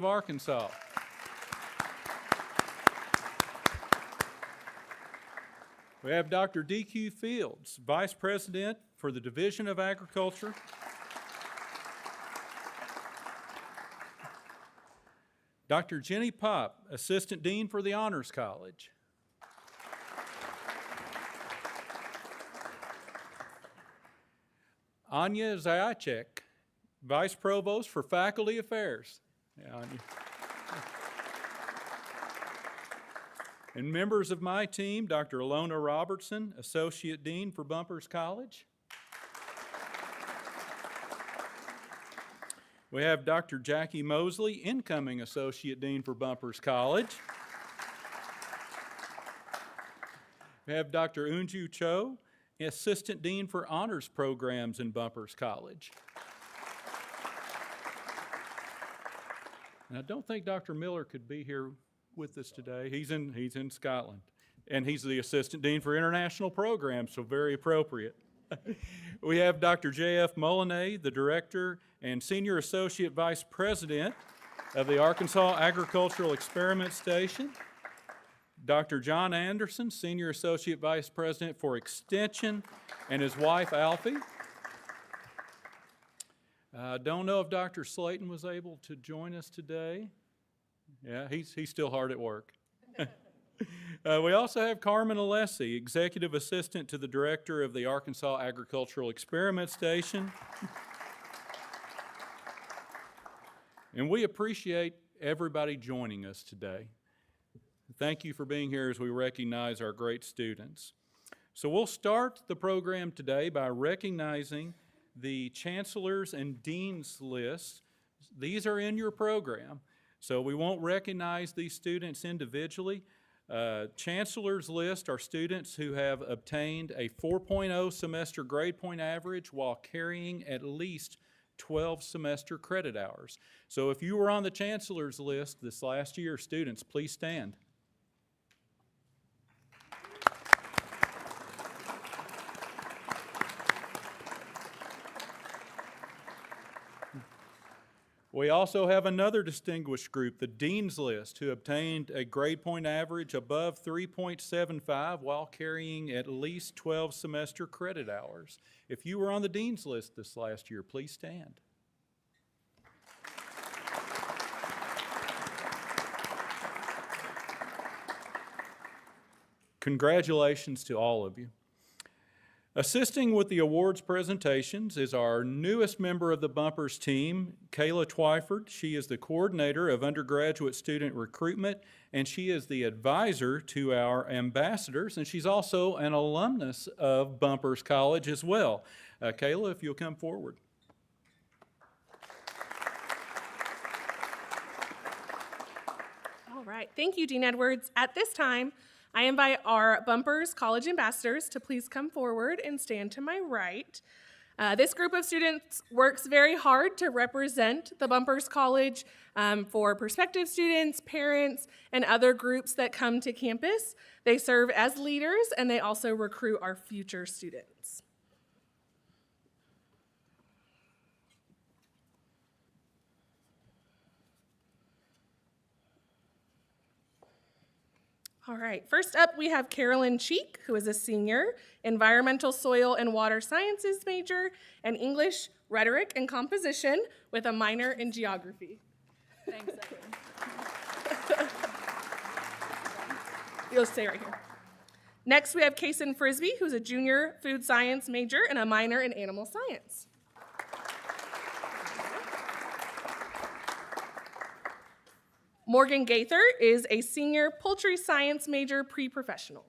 of Arkansas. We have Dr. D.Q. Fields, Vice President for the Division of Agriculture. Dr. Jenny Popp, Assistant Dean for the Honors College. Anya Zayacek, Vice Provost for Faculty Affairs. Yeah, Anya. And members of my team, Dr. Alona Robertson, Associate Dean for Bumpers College. We have Dr. Jackie Mosley, Incoming Associate Dean for Bumpers College. We have Dr. Unju Cho, Assistant Dean for Honors Programs in Bumpers College. And I don't think Dr. Miller could be here with us today. He's in Scotland. And he's the Assistant Dean for International Programs, so very appropriate. We have Dr. J.F. Molinay, the Director and Senior Associate Vice President of the Arkansas Agricultural Experiment Station. Dr. John Anderson, Senior Associate Vice President for Extension, and his wife, Alfie. I don't know if Dr. Slayton was able to join us today. Yeah, he's still hard at work. We also have Carmen Alessi, Executive Assistant to the Director of the Arkansas Agricultural Experiment Station. And we appreciate everybody joining us today. Thank you for being here as we recognize our great students. So we'll start the program today by recognizing the Chancellors and Deans lists. These are in your program, so we won't recognize these students individually. Chancellor's list are students who have obtained a 4.0 semester grade point average while carrying at least 12 semester credit hours. So if you were on the Chancellor's list this last year, students, please stand. We also have another distinguished group, the Dean's List, who obtained a grade point average above 3.75 while carrying at least 12 semester credit hours. If you were on the Dean's List this last year, please stand. Congratulations to all of you. Assisting with the awards presentations is our newest member of the Bumpers team, Kayla Twyford. She is the coordinator of undergraduate student recruitment, and she is the advisor to our ambassadors, and she's also an alumnus of Bumpers College as well. Kayla, if you'll come forward. All right, thank you, Dean Edwards. At this time, I invite our Bumpers College ambassadors to please come forward and stand to my right. This group of students works very hard to represent the Bumpers College for prospective students, parents, and other groups that come to campus. They serve as leaders, and they also recruit our future students. All right, first up we have Carolyn Cheek, who is a senior, environmental soil and water sciences major, and English, rhetoric, and composition with a minor in geography. Thanks, Evan. You'll stay right here. Next we have Kason Frisbee, who's a junior food science major and a minor in animal science. Morgan Gaither is a senior poultry science major pre-professional.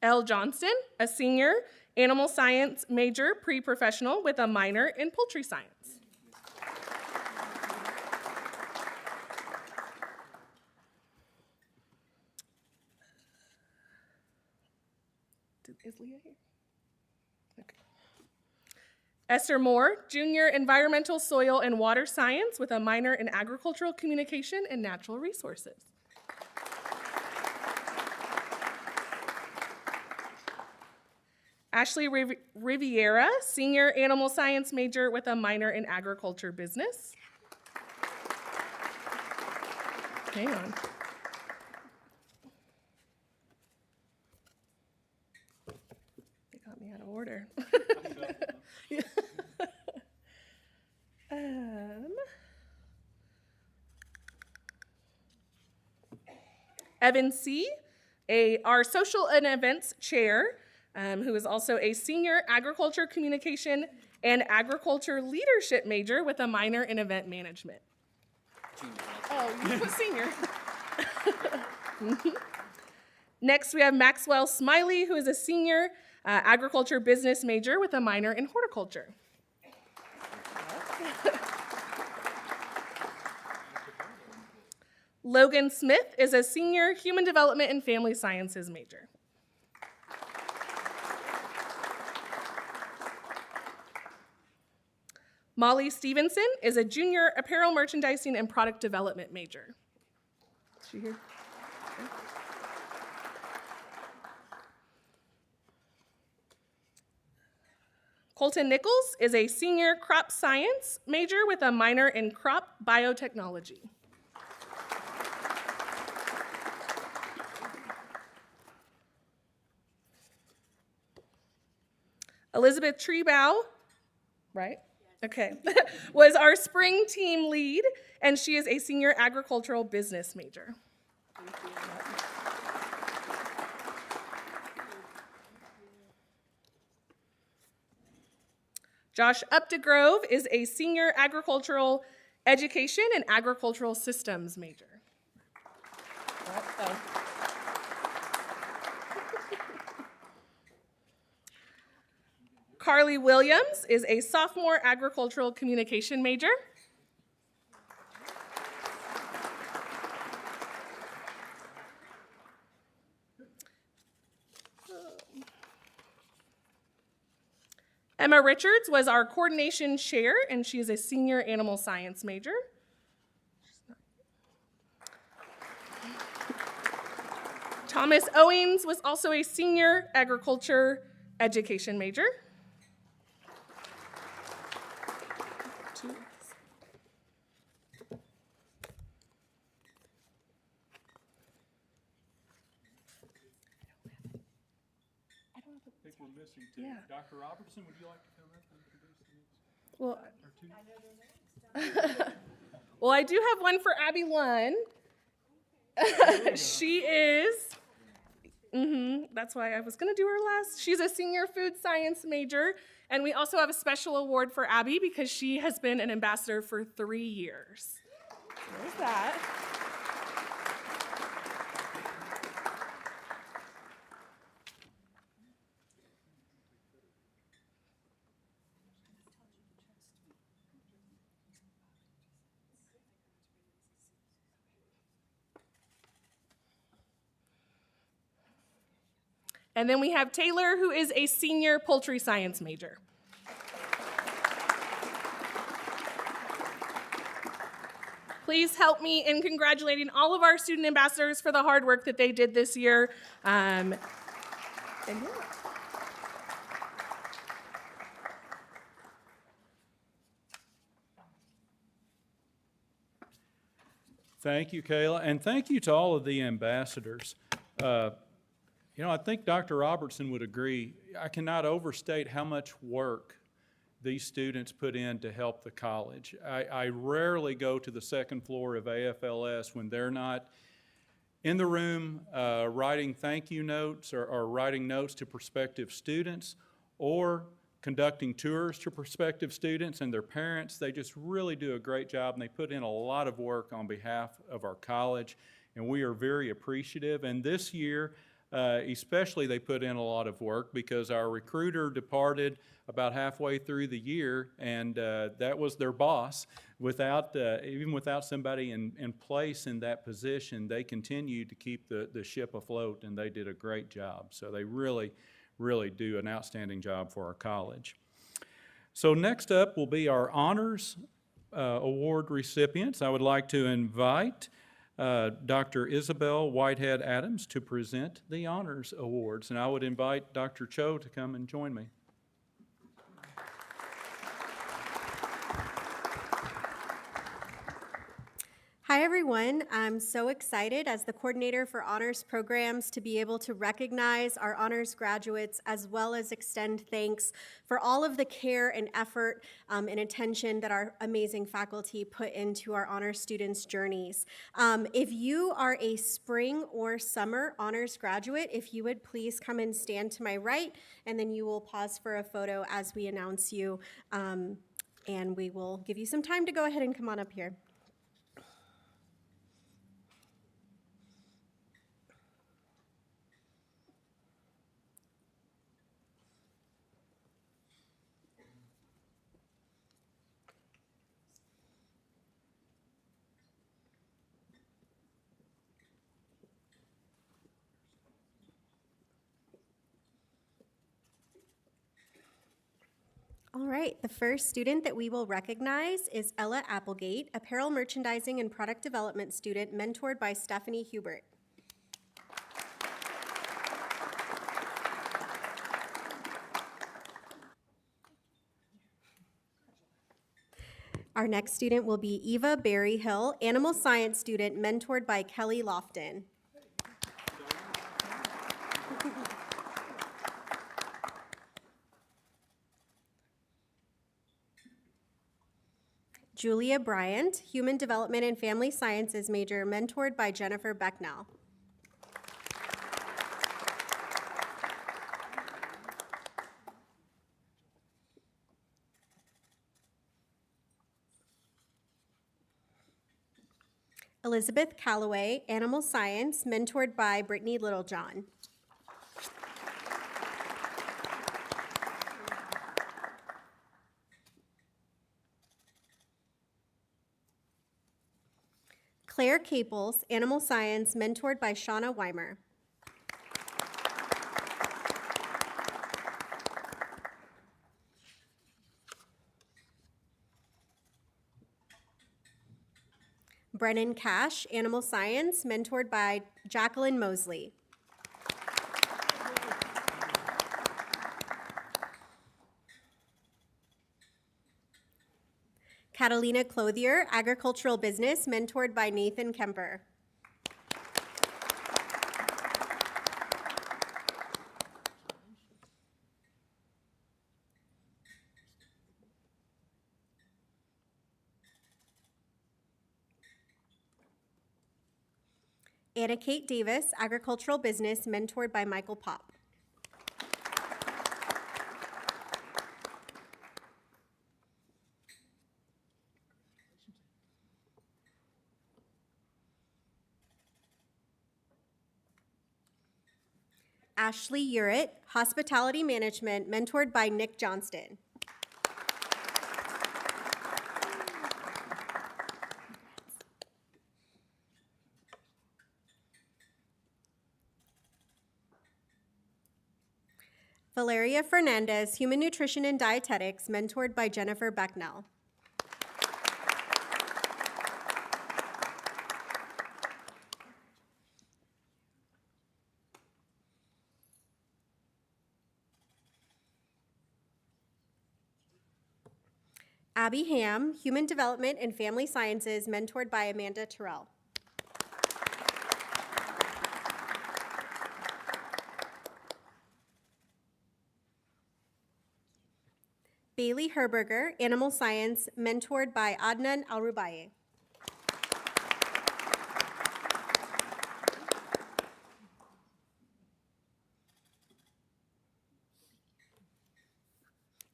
Elle Johnston, a senior animal science major pre-professional with a minor in poultry science. Is Leah here? Okay. Esther Moore, junior environmental soil and water science with a minor in agricultural communication and natural resources. Ashley Riviera, senior animal science major with a minor in agriculture business. Hang on. They got me out of order. Evan C., our social and events chair, who is also a senior agriculture communication and agriculture leadership major with a minor in event management. Oh, you put senior. Next, we have Maxwell Smiley, who is a senior agriculture business major with a minor in horticulture. Logan Smith is a senior human development and family sciences major. Molly Stevenson is a junior apparel merchandising and product development major. Is she here? Okay. Colton Nichols is a senior crop science major with a minor in crop biotechnology. Elizabeth Treebow, right? Okay, was our spring team lead, and she is a senior agricultural business major. Josh Updegrove is a senior agricultural education and agricultural systems major. Carly Williams is a sophomore agricultural communication major. Emma Richards was our coordination chair, and she is a senior animal science major. Thomas Owings was also a senior agriculture education major. I think we're missing two. Yeah. Dr. Robertson, would you like to come up and introduce the next? Well, well, I do have one for Abby Lunn. She is, that's why I was going to do her last. She's a senior food science major, and we also have a special award for Abby because she has been an ambassador for 3 years. There's that. And then we have Taylor, who is a senior poultry science major. Please help me in congratulating all of our student ambassadors for the hard work that they did this year. And yeah. Thank you, Kayla, and thank you to all of the ambassadors. I think Dr. Robertson would agree. I cannot overstate how much work these students put in to help the college. I rarely go to the second floor of AFLS when they're not in the room writing thank you notes or writing notes to prospective students or conducting tours to prospective students and their parents. They just really do a great job, and they put in a lot of work on behalf of our college, and we are very appreciative. And this year, especially, they put in a lot of work because our recruiter departed about halfway through the year, and that was their boss. Even without somebody in place in that position, they continued to keep the ship afloat, and they did a great job. So they really do an outstanding job for our college. So next up will be our honors award recipients. I would like to invite Dr. Isabel Whitehead Adams to present the honors awards. And I would invite Dr. Cho to come and join me. Hi, everyone. I'm so excited as the coordinator for honors programs to be able to recognize our honors graduates as well as extend thanks for all of the care and effort and attention that our amazing faculty put into our honors students' journeys. If you are a spring or summer honors graduate, if you would please come and stand to my right, and then you will pause for a photo as we announce you, and we will give you some time to go ahead and come on up here. All right, the first student that we will recognize is Ella Applegate, apparel merchandising and product development student mentored by Stephanie Hubert. Our next student will be Eva Berryhill, animal science student mentored by Kelly Lofton. Julia Bryant, Human Development and Family Sciences major, mentored by Jennifer Becknell. Elizabeth Calloway, Animal Science, mentored by Brittany Littlejohn. Claire Caples, Animal Science, mentored by Shauna Weimer. Brennan Cash, Animal Science, mentored by Jacqueline Mosley. Catalina Clothier, Agricultural Business, mentored by Nathan Kemper. Anna Kate Davis, Agricultural Business, mentored by Michael Pop. Ashley Urett, Hospitality Management, mentored by Nick Johnston. Valeria Fernandez, Human Nutrition and Dietetics, mentored by Jennifer Becknell. Abby Ham, Human Development and Family Sciences, mentored by Amanda Terrell. Bailey Herberger, Animal Science, mentored by Adnan Al-Rubaye.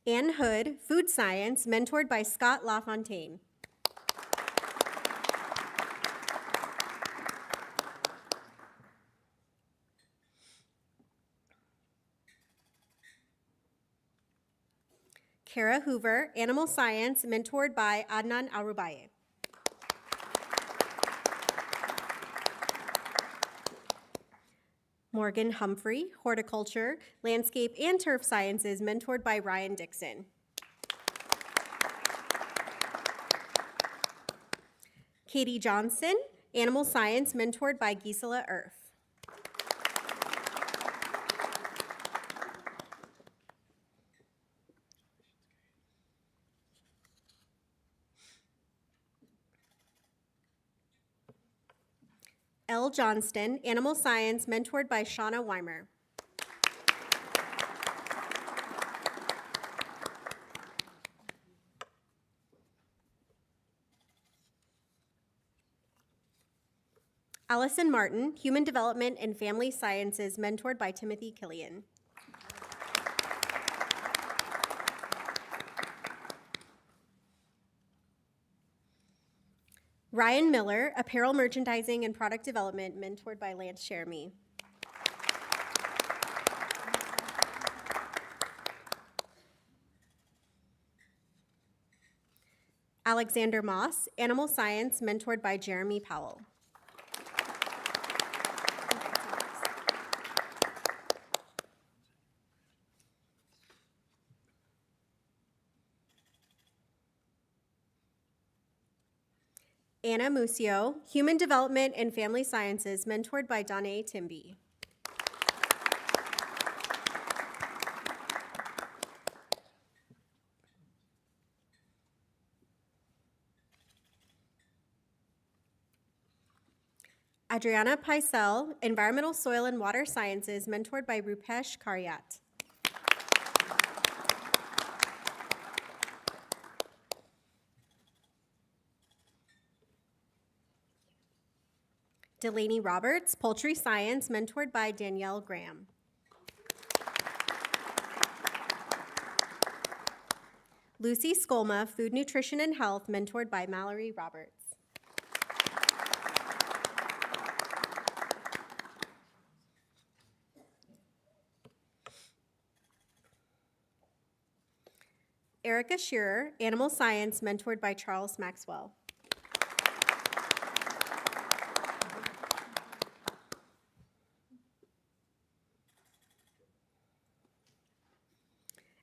Ann Hood, Food Science, mentored by Scott LaFontaine. Kara Hoover, Animal Science, mentored by Adnan Al-Rubaye. Morgan Humphrey, Horticulture, Landscape and Turf Sciences, mentored by Ryan Dixon. Katie Johnson, Animal Science, mentored by Gisela Erf. L. Johnston, Animal Science, mentored by Shauna Weimer. Allison Martin, Human Development and Family Sciences, mentored by Timothy Killian. Ryan Miller, Apparel Merchandising and Product Development, mentored by Lance Jeremy. Alexander Moss, Animal Science, mentored by Jeremy Powell. Anna Musio, Human Development and Family Sciences, mentored by Danae Timby. Adriana Paisel, Environmental, Soil, and Water Sciences, mentored by Rupesh Karyat. Delaney Roberts, Poultry Science, mentored by Danielle Graham. Lucy Skolma, Food, Nutrition, and Health, mentored by Mallory Roberts. Erica Shearer, Animal Science, mentored by Charles Maxwell.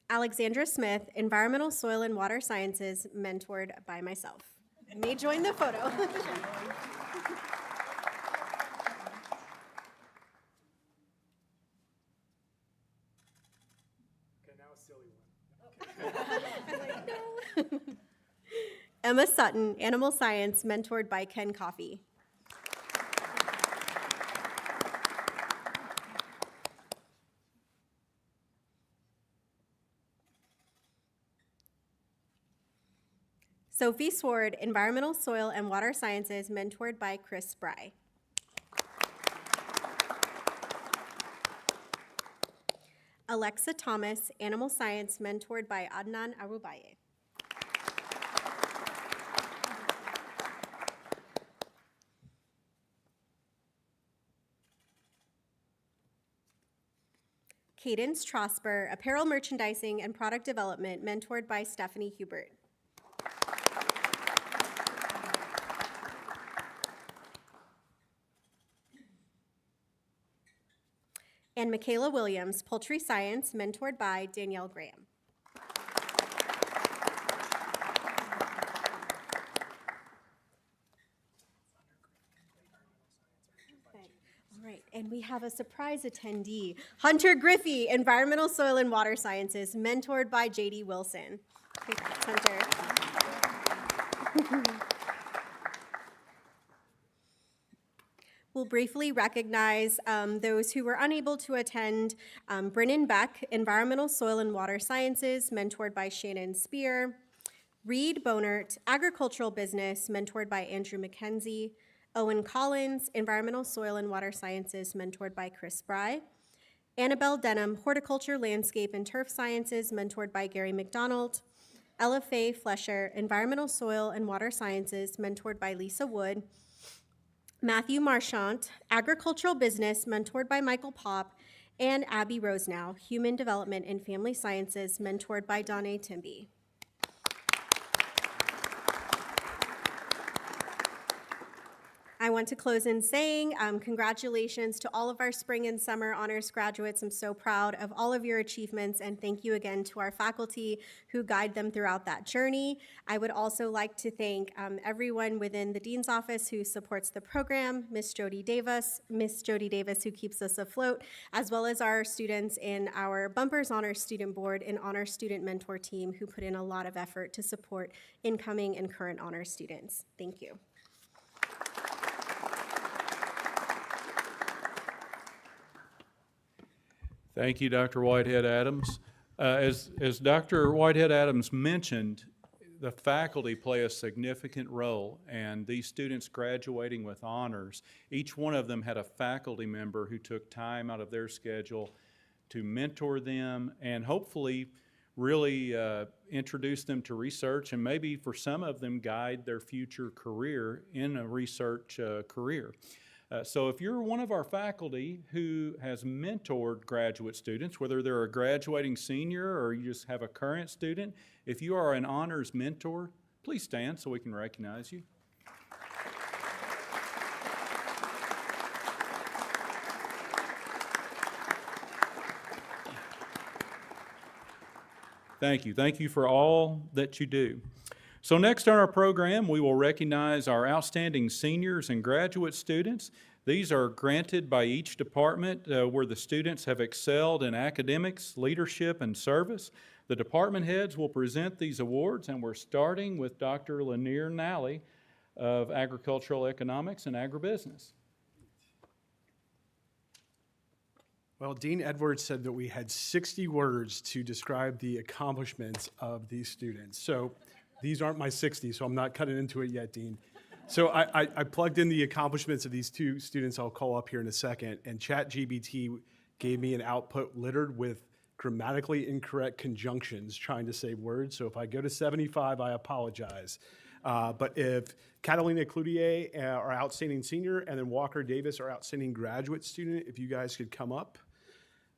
Alexandra Smith, Environmental, Soil, and Water Sciences, mentored by myself. You may join the photo. Okay, now a silly one. Emma Sutton, Animal Science, mentored by Ken Coffey. Sophie Sword, Environmental, Soil, and Water Sciences, mentored by Chris Spry. Alexa Thomas, Animal Science, mentored by Adnan Arubaye. Cadence Trosper, Apparel Merchandising and Product Development, mentored by Stephanie Hubert. And Michaela Williams, Poultry Science, mentored by Danielle Graham. All right, and we have a surprise attendee, Hunter Griffey, Environmental, Soil, and Water Sciences, mentored by J.D. Wilson. Congrats, Hunter. We'll briefly recognize those who were unable to attend. Brennan Beck, Environmental, Soil, and Water Sciences, mentored by Shannon Spear. Reed Bonert, Agricultural Business, mentored by Andrew McKenzie. Owen Collins, Environmental, Soil, and Water Sciences, mentored by Chris Spry. Annabelle Denham, Horticulture, Landscape, and Turf Sciences, mentored by Gary McDonald. Ella Faye Flesher, Environmental, Soil, and Water Sciences, mentored by Lisa Wood. Matthew Marchant, Agricultural Business, mentored by Michael Popp, and Abby Rosenow, Human Development and Family Sciences, mentored by Danae Timby. I want to close in saying congratulations to all of our spring and summer honors graduates. I'm so proud of all of your achievements, and thank you again to our faculty who guide them throughout that journey. I would also like to thank everyone within the Dean's Office who supports the program, Miss Jody Davis who keeps us afloat, as well as our students in our Bumpers Honors Student Board and Honor Student Mentor team who put in a lot of effort to support incoming and current honors students. Thank you. Thank you, Dr. Whitehead-Adams. As Dr. Whitehead-Adams mentioned, the faculty play a significant role, and these students graduating with honors, each one of them had a faculty member who took time out of their schedule to mentor them and hopefully really introduce them to research, and maybe for some of them guide their future career in a research career. So if you're one of our faculty who has mentored graduate students, whether they're a graduating senior or you just have a current student, if you are an honors mentor, please stand so we can recognize you. Thank you. Thank you for all that you do. So next on our program, we will recognize our outstanding seniors and graduate students. These are granted by each department where the students have excelled in academics, leadership, and service. The department heads will present these awards, and we're starting with Dr. Lanier Nally of Agricultural Economics and Agribusiness. Well, Dean Edwards said that we had 60 words to describe the accomplishments of these students. So these aren't my 60, so I'm not cutting into it yet, Dean. So I plugged in the accomplishments of these two students I'll call up here in a second, and ChatGPT gave me an output littered with grammatically incorrect conjunctions trying to say words. So if I go to 75, I apologize. But if Catalina Cloutier, our outstanding senior, and then Walker Davis, our outstanding graduate student, if you guys could come up.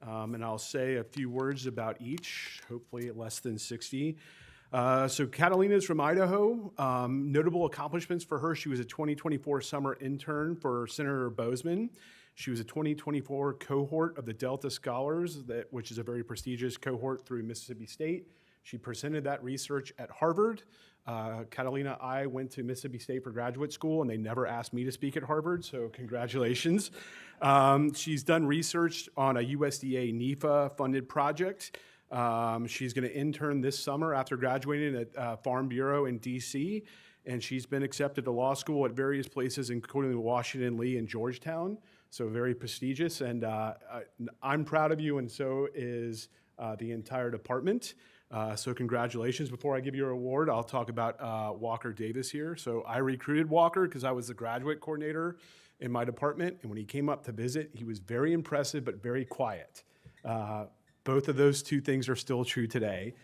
And I'll say a few words about each, hopefully less than 60. So Catalina's from Idaho. Notable accomplishments for her: she was a 2024 summer intern for Senator Bozeman. She was a 2024 cohort of the Delta Scholars, which is a very prestigious cohort through Mississippi State. She presented that research at Harvard. Catalina, I went to Mississippi State for graduate school, and they never asked me to speak at Harvard, so congratulations. She's done research on a USDA NEFA-funded project. She's going to intern this summer after graduating at Farm Bureau in D.C., and she's been accepted to law school at various places, including Washington, Lee, and Georgetown, so very prestigious. And I'm proud of you, and so is the entire department. So congratulations. Before I give you your award, I'll talk about Walker Davis here. So I recruited Walker because I was the graduate coordinator in my department, and when he came up to visit, he was very impressive but very quiet. Both of those two things are still true today.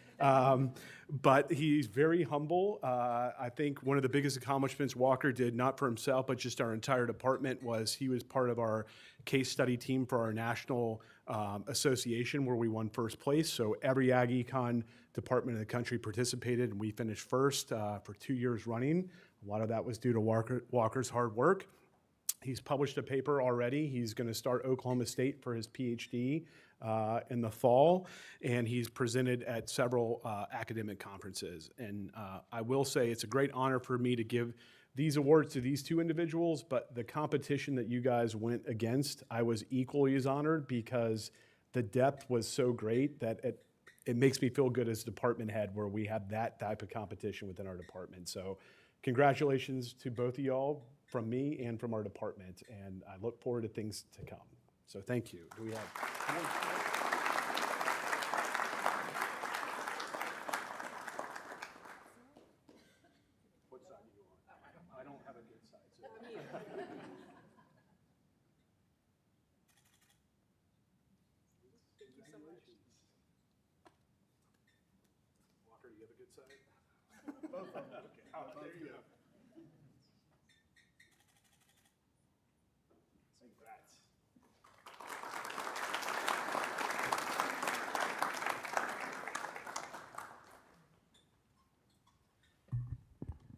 But he's very humble. I think one of the biggest accomplishments Walker did, not for himself, but just our entire department, was he was part of our case study team for our national association where we won first place. So every Ag Econ department in the country participated, and we finished first for 2 years running. A lot of that was due to Walker's hard work. He's published a paper already. He's going to start Oklahoma State for his PhD in the fall, and he's presented at several academic conferences. And I will say it's a great honor for me to give these awards to these two individuals, but the competition that you guys went against, I was equally as honored because the depth was so great that it makes me feel good as department head where we have that type of competition within our department. So congratulations to both of y'all from me and from our department, and I look forward to things to come. So thank you. Do we have? What side are you on? I don't have a good side. So. Thank you so much. Walker, do you have a good side? Both of them. Okay. Oh, there you go. Congrats.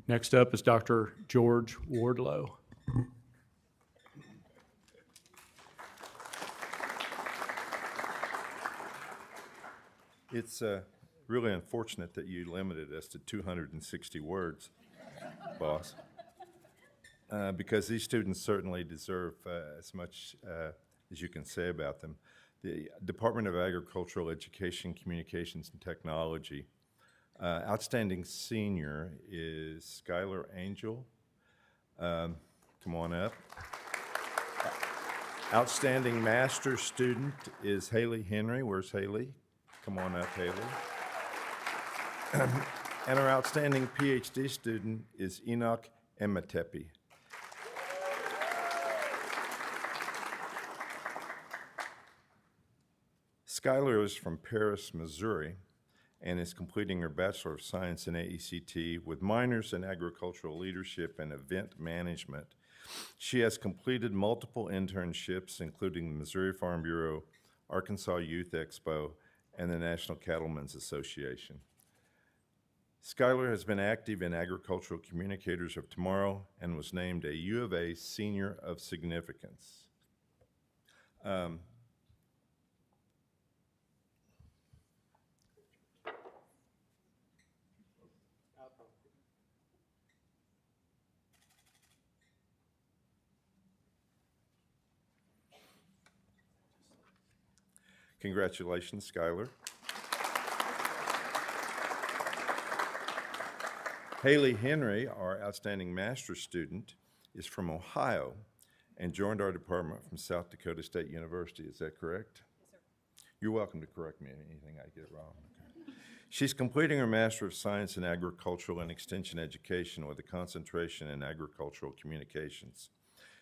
Next up is Dr. George Wardlow. It's really unfortunate that you limited us to 260 words, boss, because these students certainly deserve as much as you can say about them. The Department of Agricultural Education, Communications, and Technology, outstanding senior is Skylar Angel. Come on up. Outstanding master's student is Haley Henry. Where's Haley? Come on up, Haley. And our outstanding PhD student is Enoch Emetepe. Skylar is from Paris, Missouri, and is completing her Bachelor of Science in AECT with minors in agricultural leadership and event management. She has completed multiple internships, including the Missouri Farm Bureau, Arkansas Youth Expo, and the National Cattlemen's Association. Skylar has been active in Agricultural Communicators of Tomorrow and was named a U of A Senior of Significance. Congratulations, Skylar. Haley Henry, our outstanding master's student, is from Ohio and joined our department from South Dakota State University. Is that correct? Yes, sir. You're welcome to correct me on anything I get wrong. Okay. She's completing her Master of Science in Agricultural and Extension Education with a concentration in Agricultural Communications.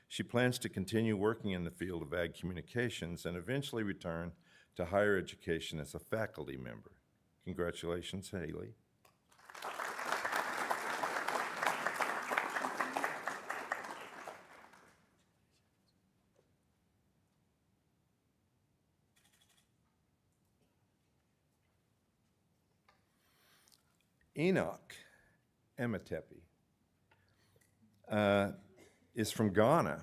She plans to continue working in the field of ag communications and eventually return to higher education as a faculty member. Congratulations, Haley. Enoch Emetepe is from Ghana.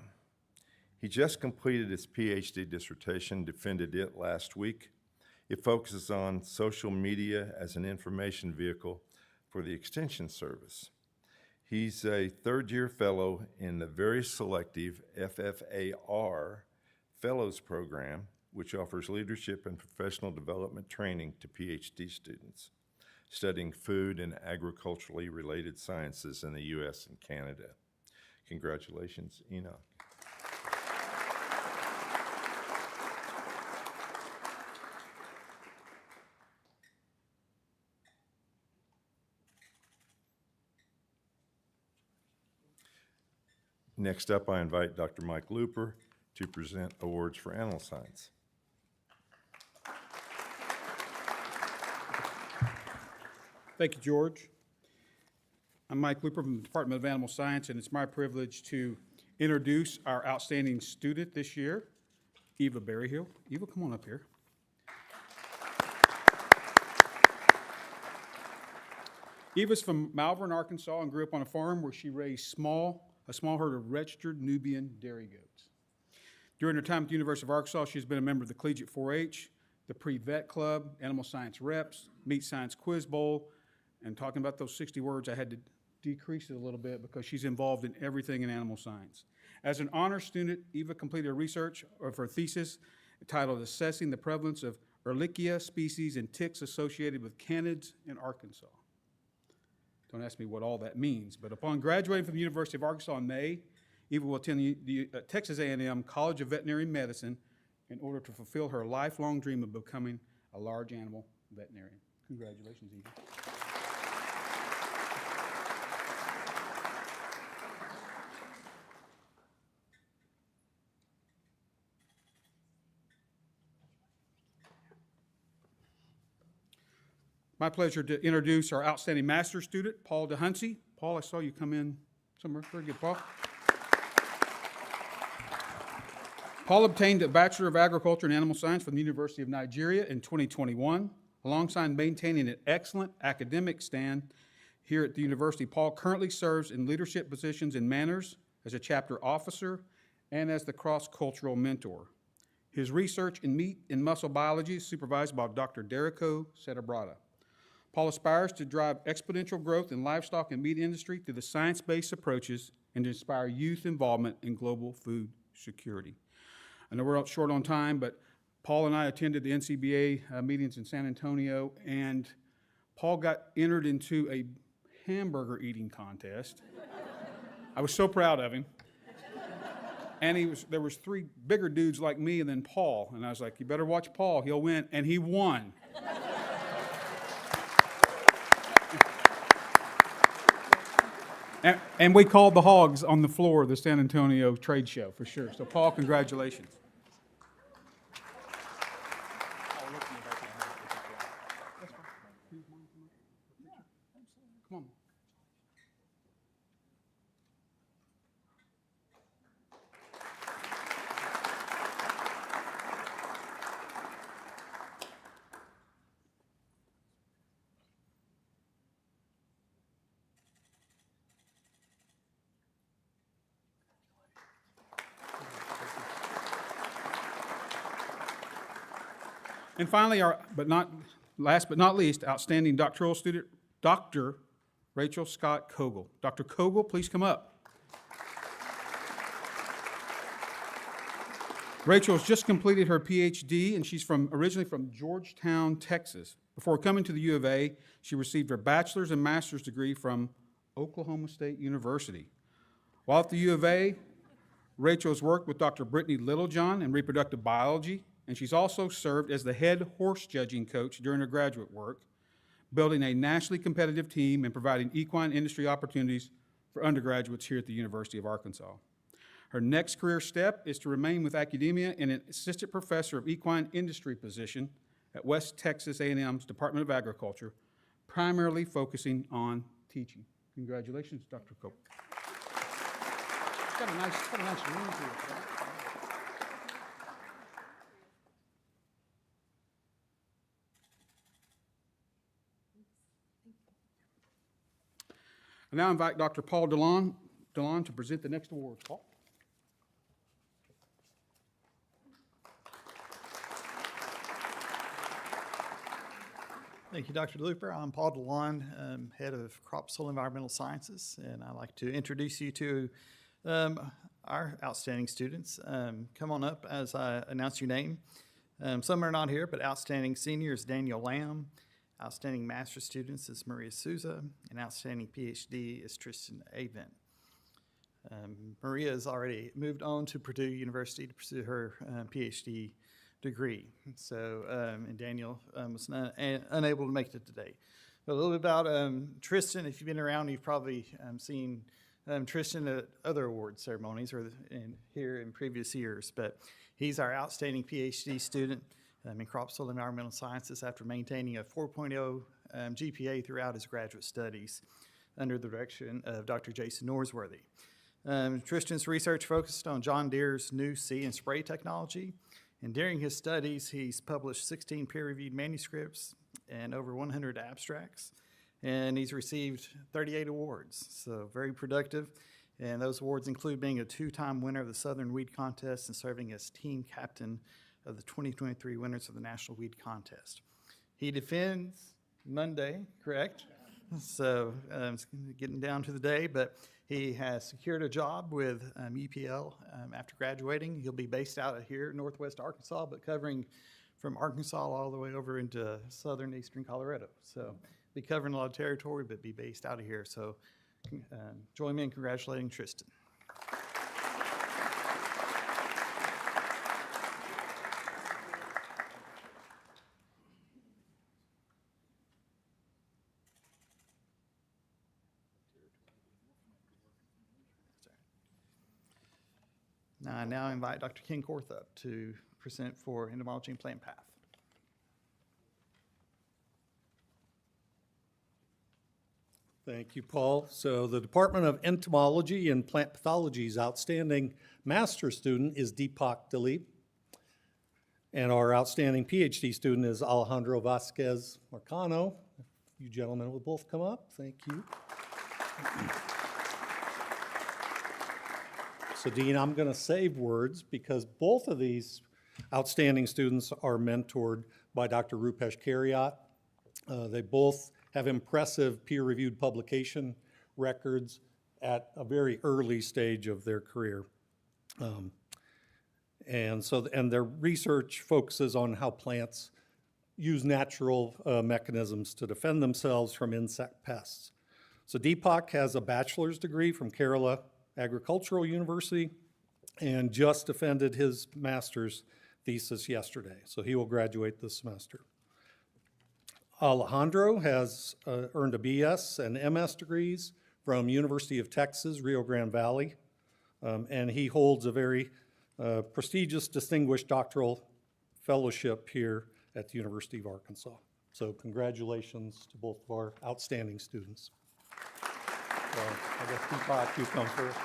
He just completed his PhD dissertation, defended it last week. It focuses on social media as an information vehicle for the Extension Service. He's a third-year fellow in the very selective FFAR Fellows Program, which offers leadership and professional development training to PhD students studying food and agriculturally related sciences in the U.S. and Canada. Congratulations, Enoch. Next up, I invite Dr. Mike Looper to present awards for animal science. Thank you, George. I'm Mike Looper from the Department of Animal Science, and it's my privilege to introduce our outstanding student this year, Eva Berryhill. Eva, come on up here. Eva's from Malvern, Arkansas, and grew up on a farm where she raised a small herd of registered Nubian dairy goats. During her time at the University of Arkansas, she's been a member of the Collegiate 4-H, the Pre-Vet Club, Animal Science Reps, Meat Science Quiz Bowl, and talking about those 60 words, I had to decrease it a little bit because she's involved in everything in animal science. As an honors student, Eva completed a research of her thesis titled Assessing the Prevalence of Ehrlichia species and ticks associated with canids in Arkansas. Don't ask me what all that means, but upon graduating from the University of Arkansas in May, Eva will attend the Texas A&M College of Veterinary Medicine in order to fulfill her lifelong dream of becoming a large animal veterinarian. Congratulations, Eva. My pleasure to introduce our outstanding master's student, Paul DeHunsey. Paul, I saw you come in somewhere. Very good, Paul. Paul obtained a Bachelor of Agriculture and Animal Science from the University of Nigeria in 2021. Alongside maintaining an excellent academic stand here at the university, Paul currently serves in leadership positions in manners as a chapter officer and as the cross-cultural mentor. His research in meat and muscle biology is supervised by Dr. Derico Setabrata. Paul aspires to drive exponential growth in livestock and meat industry through the science-based approaches and to inspire youth involvement in global food security. I know we're short on time, but Paul and I attended the NCBA meetings in San Antonio, and Paul got entered into a hamburger eating contest. I was so proud of him. And there was three bigger dudes like me and then Paul, and I was like, you better watch Paul, he'll win, and he won. And we called the hogs on the floor of the San Antonio trade show, for sure. So, Paul, congratulations. Come on. And finally, last but not least, outstanding doctoral student, Dr. Rachel Scott Kogel. Dr. Kogel, please come up. Rachel has just completed her PhD, and she's originally from Georgetown, Texas. Before coming to the U of A, she received her bachelor's and master's degree from Oklahoma State University. While at the U of A, Rachel has worked with Dr. Brittany Littlejohn in reproductive biology, and she's also served as the head horse judging coach during her graduate work, building a nationally competitive team and providing equine industry opportunities for undergraduates here at the University of Arkansas. Her next career step is to remain with academia in an assistant professor of equine industry position at West Texas A&M's Department of Agriculture, primarily focusing on teaching. Congratulations, Dr. Cope. Got a nice room here. I now invite Dr. Paul DeLon to present the next awards. Paul? Thank you, Dr. Looper. I'm Paul DeLon, head of Crop Soil Environmental Sciences, and I'd like to introduce you to our outstanding students. Come on up as I announce your name. Some are not here, but outstanding senior is Daniel Lamb. Outstanding master's students is Maria Souza, and outstanding PhD is Tristan Avent. Maria has already moved on to Purdue University to pursue her PhD degree. So, and Daniel was unable to make it today. But a little bit about Tristan. If you've been around, you've probably seen Tristan at other award ceremonies or here in previous years. But he's our outstanding PhD student in crop soil environmental sciences after maintaining a 4.0 GPA throughout his graduate studies under the direction of Dr. Jason Norsworthy. Tristan's research focused on John Deere's new see and spray technology, and during his studies, he's published 16 peer-reviewed manuscripts and over 100 abstracts, and he's received 38 awards, so very productive. And those awards include being a two-time winner of the Southern Weed Contest and serving as team captain of the 2023 winners of the National Weed Contest. He defends Monday, correct? So it's getting down to the day, but he has secured a job with EPL after graduating. He'll be based out of here, Northwest Arkansas, but covering from Arkansas all the way over into southern eastern Colorado. So be covering a lot of territory, but be based out of here. So join me in congratulating Tristan. I now invite Dr. Ken Korth up to present for Entomology and Plant Path. Thank you, Paul. So the Department of Entomology and Plant Pathology's outstanding master's student is Deepak Dilip. And our outstanding PhD student is Alejandro Vasquez Marcano. You gentlemen will both come up. Thank you. So Dean, I'm going to save words because both of these outstanding students are mentored by Dr. Rupesh Kariat. They both have impressive peer-reviewed publication records at a very early stage of their career. And their research focuses on how plants use natural mechanisms to defend themselves from insect pests. So Deepak has a bachelor's degree from Kerala Agricultural University and just defended his master's thesis yesterday. So he will graduate this semester. Alejandro has earned a BS and MS degrees from University of Texas, Rio Grande Valley, and he holds a very prestigious distinguished doctoral fellowship here at the University of Arkansas. So congratulations to both of our outstanding students. I guess Deepak, you come first.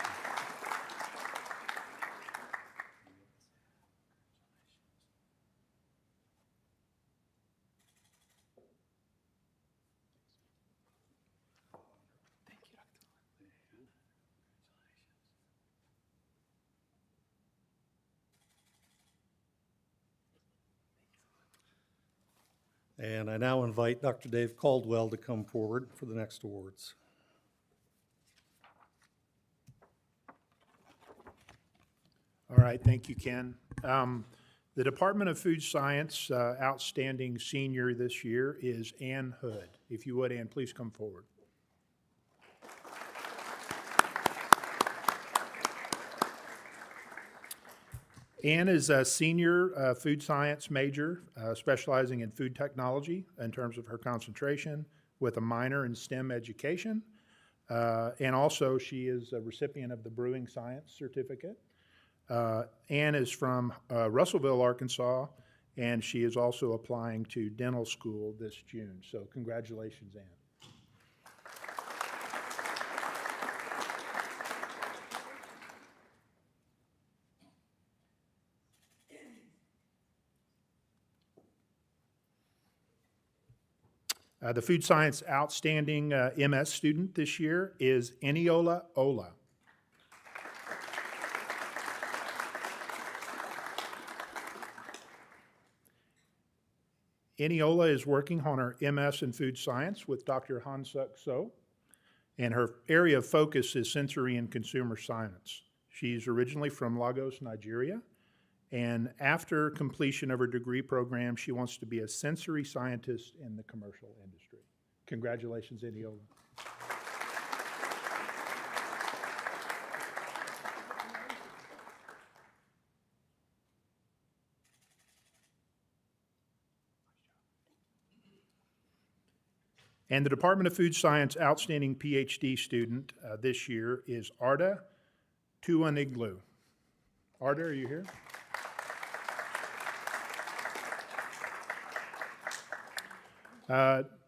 And I now invite Dr. Dave Caldwell to come forward for the next awards. All right, thank you, Ken. The Department of Food Science Outstanding Senior this year is Ann Hood. If you would, Ann, please come forward. Ann is a senior food science major, specializing in food technology in terms of her concentration, with a minor in STEM education. And also, she is a recipient of the Brewing Science Certificate. Ann is from Russellville, Arkansas, and she is also applying to dental school this June. So congratulations, Ann. The Food Science Outstanding MS student this year is Eniola Ola. Eniola is working on her MS in Food Science with Dr. Hansuk So, and her area of focus is sensory and consumer science. She's originally from Lagos, Nigeria, and after completion of her degree program, she wants to be a sensory scientist in the commercial industry. Congratulations, Eniola. And the Department of Food Science Outstanding PhD student this year is Arda Tuaniglu. Arda, are you here?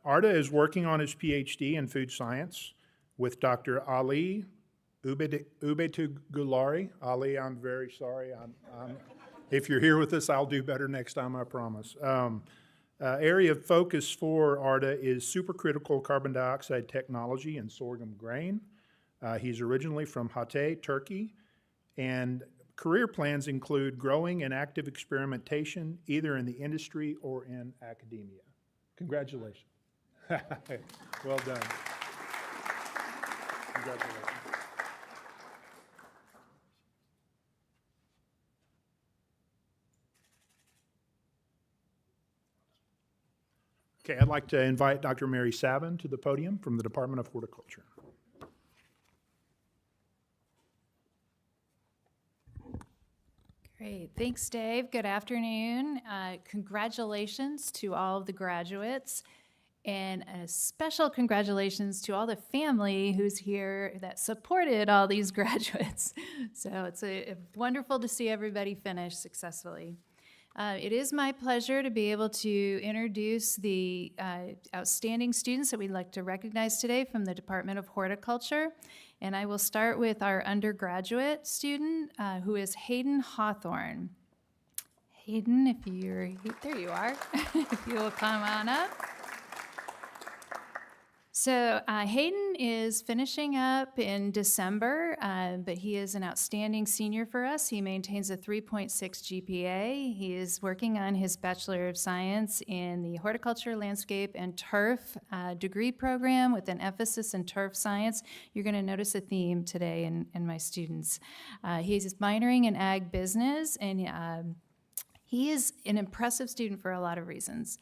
Arda is working on his PhD in food science with Dr. Ali Ubetugulari. Ali, I'm very sorry. If you're here with us, I'll do better next time, I promise. Area of focus for Arda is supercritical carbon dioxide technology and sorghum grain. He's originally from Hatay, Turkey, and career plans include growing and active experimentation either in the industry or in academia. Congratulations. Well done. Congratulations. Okay, I'd like to invite Dr. Mary Savin to the podium from the Department of Horticulture. Great, thanks, Dave. Good afternoon. Congratulations to all of the graduates, and a special congratulations to all the family who's here that supported all these graduates. So it's wonderful to see everybody finish successfully. It is my pleasure to be able to introduce the outstanding students that we'd like to recognize today from the Department of Horticulture. And I will start with our undergraduate student, who is Hayden Hawthorne. Hayden, if you're, there you are, if you will come on up. So Hayden is finishing up in December, but he is an outstanding senior for us. He maintains a 3.6 GPA. He is working on his Bachelor of Science in the Horticulture, Landscape, and Turf degree program with an emphasis in turf science. You're going to notice a theme today in my students. He's minoring in ag business, and he is an impressive student for a lot of reasons.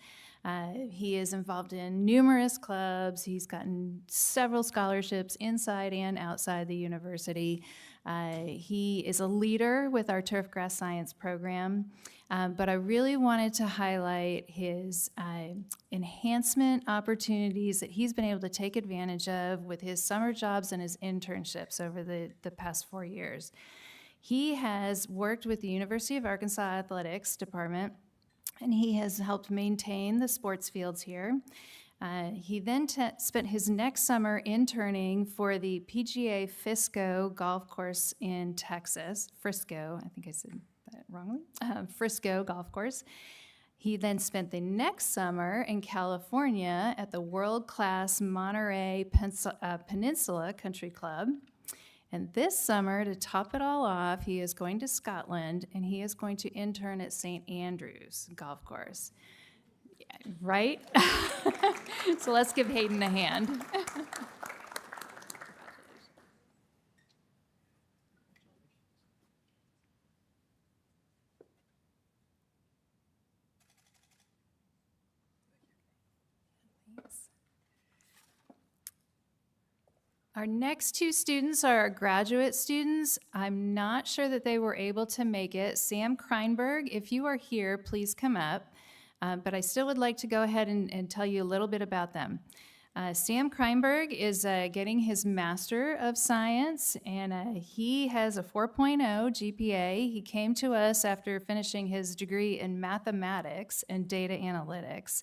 He is involved in numerous clubs. He's gotten several scholarships inside and outside the university. He is a leader with our turfgrass science program, but I really wanted to highlight his enhancement opportunities that he's been able to take advantage of with his summer jobs and his internships over the past 4 years. He has worked with the University of Arkansas Athletics Department, and he has helped maintain the sports fields here. He then spent his next summer interning for the PGA Frisco golf course in Texas. Frisco, I think I said that wrongly. Frisco golf course. He then spent the next summer in California at the world-class Monterey Peninsula Country Club. And this summer, to top it all off, he is going to Scotland, and he is going to intern at St. Andrews Golf Course. Yeah, right? So let's give Hayden a hand. Our next two students are our graduate students. I'm not sure that they were able to make it. Sam Kreinberg, if you are here, please come up. But I still would like to go ahead and tell you a little bit about them. Sam Kreinberg is getting his Master of Science, and he has a 4.0 GPA. He came to us after finishing his degree in mathematics and data analytics.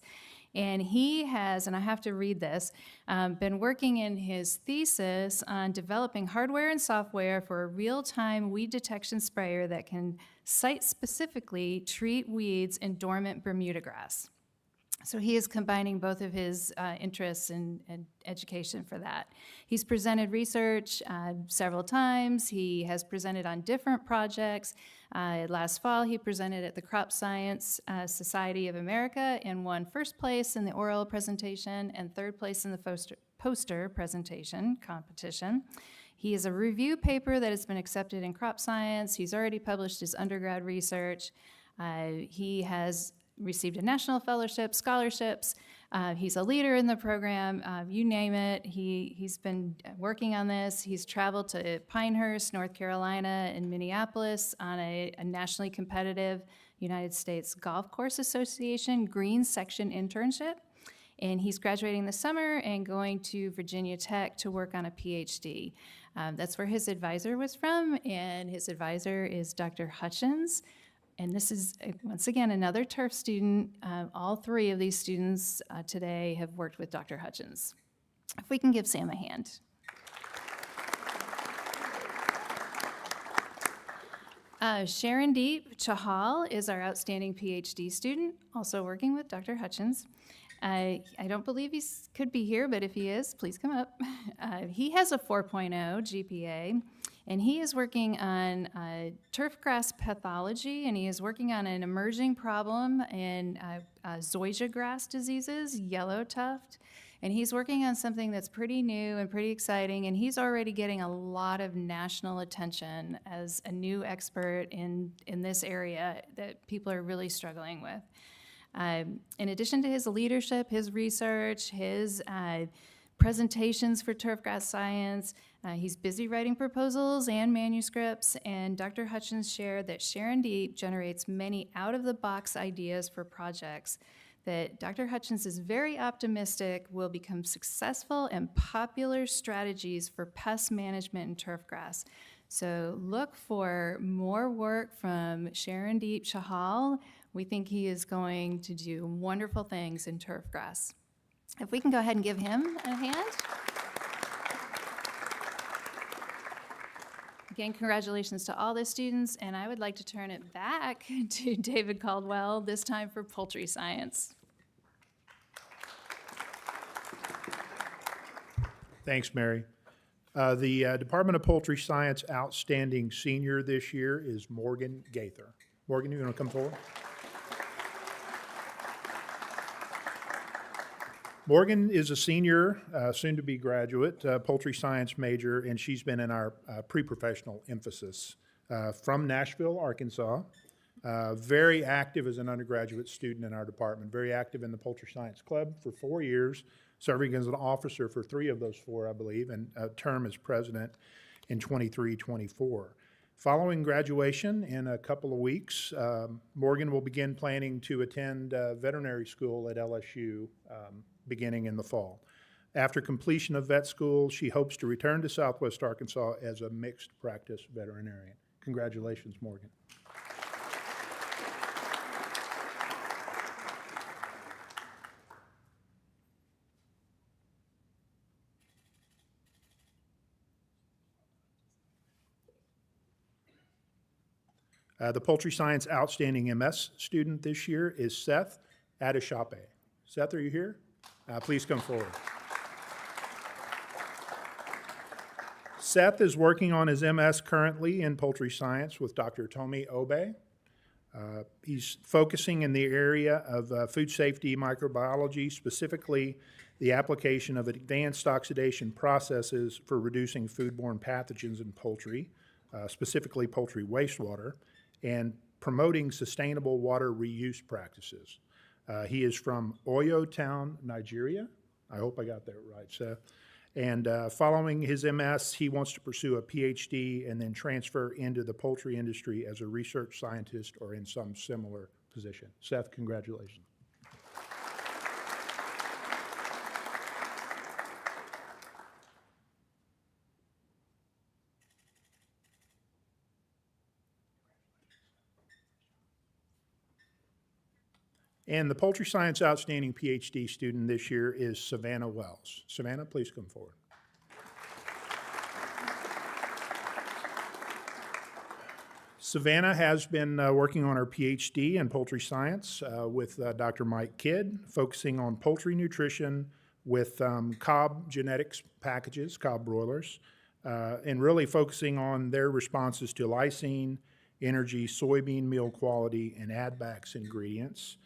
And he has, and I have to read this, been working in his thesis on developing hardware and software for a real-time weed detection sprayer that can site-specifically treat weeds in dormant Bermuda grass. So he is combining both of his interests and education for that. He's presented research several times. He has presented on different projects. Last fall, he presented at the Crop Science Society of America and won first place in the oral presentation and third place in the poster presentation competition. He has a review paper that has been accepted in crop science. He's already published his undergrad research. He has received a national fellowship, scholarships. He's a leader in the program, you name it. He's been working on this. He's traveled to Pinehurst, North Carolina, and Minneapolis on a nationally competitive United States Golf Course Association Green Section internship. And he's graduating this summer and going to Virginia Tech to work on a PhD. That's where his advisor was from, and his advisor is Dr. Hutchins. And this is, once again, another turf student. All three of these students today have worked with Dr. Hutchins. If we can give Sam a hand. Sharon Deep Chahal is our outstanding PhD student, also working with Dr. Hutchins. I don't believe he could be here, but if he is, please come up. He has a 4.0 GPA. And he is working on turfgrass pathology, and he is working on an emerging problem in zoysia grass diseases, yellow tuft. And he's working on something that's pretty new and pretty exciting, and he's already getting a lot of national attention as a new expert in this area that people are really struggling with. In addition to his leadership, his research, his presentations for turfgrass science, he's busy writing proposals and manuscripts, and Dr. Hutchins shared that Sharon Deep generates many out-of-the-box ideas for projects that Dr. Hutchins is very optimistic will become successful and popular strategies for pest management in turfgrass. So look for more work from Sharon Deep Chahal. We think he is going to do wonderful things in turfgrass. If we can go ahead and give him a hand. Again, congratulations to all the students, and I would like to turn it back to David Caldwell, this time for poultry science. Thanks, Mary. The Department of Poultry Science Outstanding Senior this year is Morgan Gaither. Morgan, you want to come forward? Morgan is a senior, soon-to-be graduate, poultry science major, and she's been in our pre-professional emphasis from Nashville, Arkansas. Very active as an undergraduate student in our department, very active in the Poultry Science Club for 4 years, serving as an officer for 3 of those 4, I believe, and a term as president in 23-24. Following graduation in a couple of weeks, Morgan will begin planning to attend veterinary school at LSU beginning in the fall. After completion of vet school, she hopes to return to Southwest Arkansas as a mixed practice veterinarian. Congratulations, Morgan. The Poultry Science Outstanding MS student this year is Seth Adeshape. Seth, are you here? Please come forward. Seth is working on his MS currently in poultry science with Dr. Tomi Obe. He's focusing in the area of food safety microbiology, specifically the application of advanced oxidation processes for reducing foodborne pathogens in poultry, specifically poultry wastewater, and promoting sustainable water reuse practices. He is from Oyo Town, Nigeria. I hope I got that right, Seth. And following his MS, he wants to pursue a PhD and then transfer into the poultry industry as a research scientist or in some similar position. Seth, congratulations. And the Poultry Science Outstanding PhD student this year is Savannah Wells. Savannah, please come forward. Savannah has been working on her PhD in poultry science with Dr. Mike Kidd, focusing on poultry nutrition with Cobb genetics packages, Cobb broilers, and really focusing on their responses to lysine, energy, soybean meal quality, and add-backs ingredients.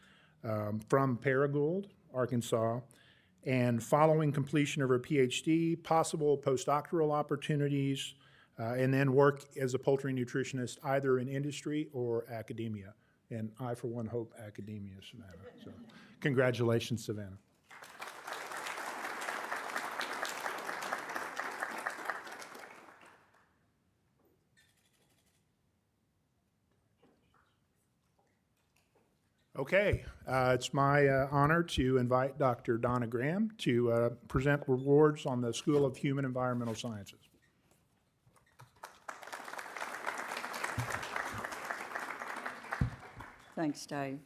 From Paragould, Arkansas, and following completion of her PhD, possible postdoctoral opportunities, and then work as a poultry nutritionist either in industry or academia. And I, for one, hope academia, Savannah. So congratulations, Savannah. Okay, it's my honor to invite Dr. Donna Graham to present rewards on the School of Human Environmental Sciences. Thanks, Dave.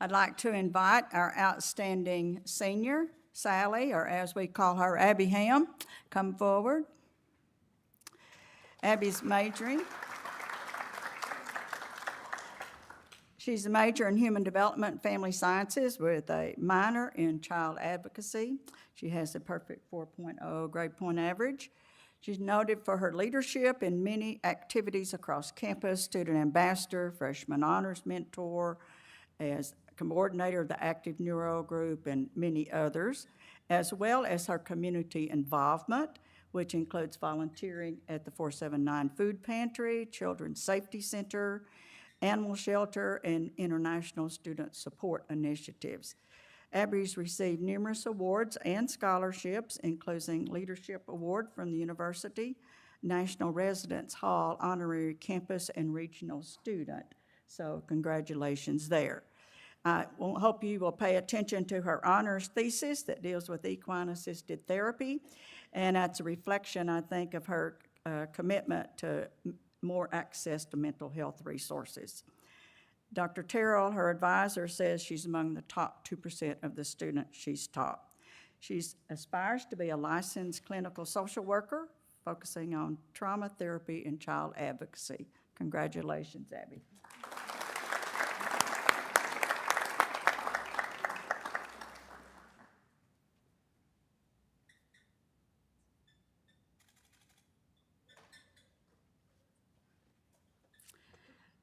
I'd like to invite our outstanding senior, Sally, or as we call her, Abby Ham, come forward. Abby's majoring. She's a major in Human Development and Family Sciences with a minor in Child Advocacy. She has a perfect 4.0 grade point average. She's noted for her leadership in many activities across campus, student ambassador, freshman honors mentor, as coordinator of the Active Neuro Group, and many others, as well as her community involvement, which includes volunteering at the 479 Food Pantry, Children's Safety Center, Animal Shelter, and International Student Support Initiatives. Abby's received numerous awards and scholarships, including Leadership Award from the University, National Residence Hall Honorary Campus and Regional Student. So congratulations there. I hope you will pay attention to her honors thesis that deals with equine-assisted therapy, and that's a reflection, I think, of her commitment to more access to mental health resources. Dr. Terrell, her advisor, says she's among the top 2% of the students she's taught. She aspires to be a licensed clinical social worker, focusing on trauma therapy and child advocacy. Congratulations, Abby.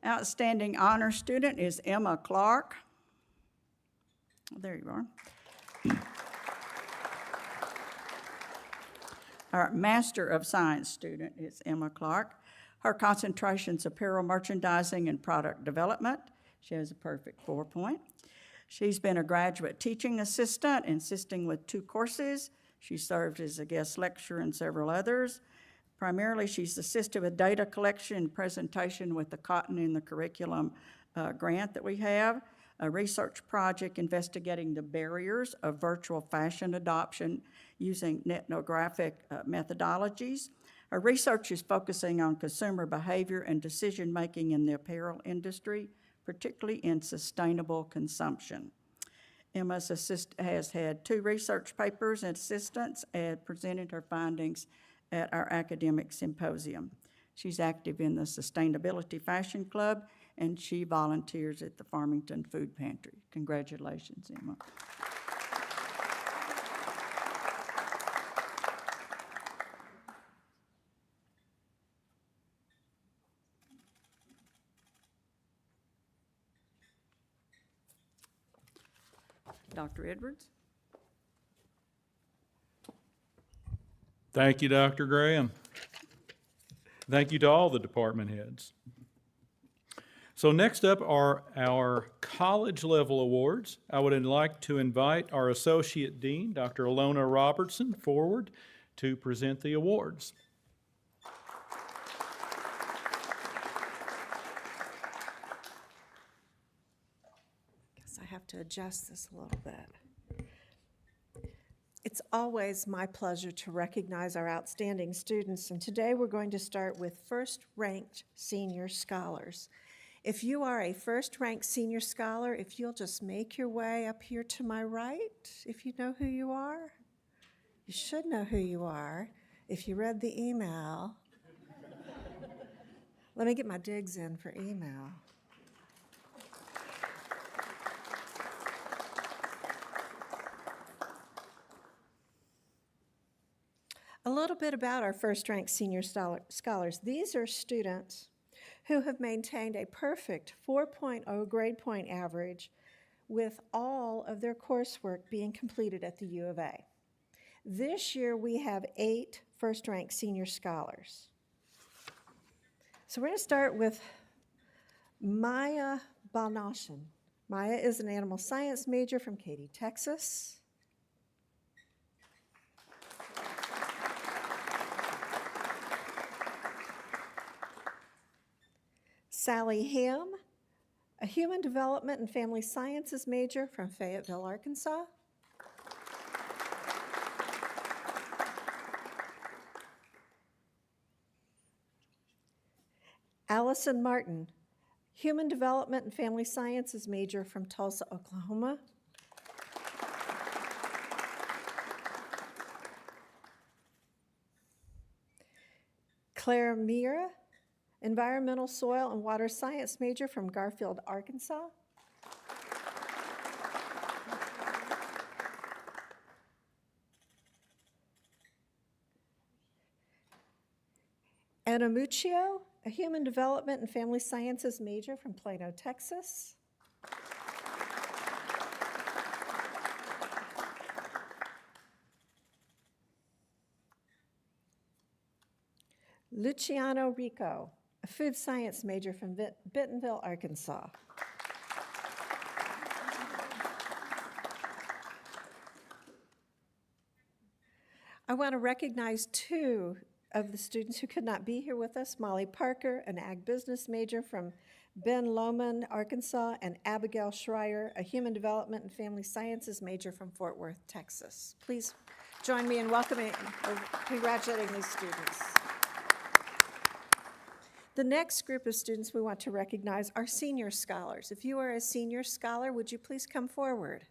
Outstanding honor student is Emma Clark. There you are. Our Master of Science student is Emma Clark. Her concentration's apparel merchandising and product development. She has a perfect 4-point. She's been a graduate teaching assistant, assisting with 2 courses. She served as a guest lecturer in several others. Primarily, she's assisted with data collection and presentation with the Cotton in the Curriculum grant that we have, a research project investigating the barriers of virtual fashion adoption using ethnographic methodologies. Her research is focusing on consumer behavior and decision-making in the apparel industry, particularly in sustainable consumption. Emma has had 2 research papers and assistants and presented her findings at our academic symposium. She's active in the Sustainability Fashion Club, and she volunteers at the Farmington Food Pantry. Congratulations, Emma. Dr. Edwards? Thank you, Dr. Graham. Thank you to all the department heads. So next up are our college level awards. I would like to invite our Associate Dean, Dr. Alona Robertson, forward to present the awards. Guess I have to adjust this a little bit. It's always my pleasure to recognize our outstanding students, and today we're going to start with first-ranked senior scholars. If you are a first-ranked senior scholar, if you'll just make your way up here to my right, if you know who you are. You should know who you are if you read the email. Let me get my digs in for email. A little bit about our first-ranked senior scholars. These are students who have maintained a perfect 4.0 grade point average with all of their coursework being completed at the U of A. This year we have 8 first-ranked senior scholars. So we're going to start with Maya Balnashin. Maya is an animal science major from Katy, Texas. Sally Ham, a human development and family sciences major from Fayetteville, Arkansas. Allison Martin, human development and family sciences major from Tulsa, Oklahoma. Claire Mira, environmental soil and water science major from Garfield, Arkansas. Anna Muccio, a human development and family sciences major from Plano, Texas. Luciano Rico, a food science major from Bentonville, Arkansas. I want to recognize 2 of the students who could not be here with us, Molly Parker, an ag business major from Ben Lomond, Arkansas, and Abigail Schreier, a human development and family sciences major from Fort Worth, Texas. Please join me in welcoming or congratulating these students. The next group of students we want to recognize are senior scholars. If you are a senior scholar, would you please come forward?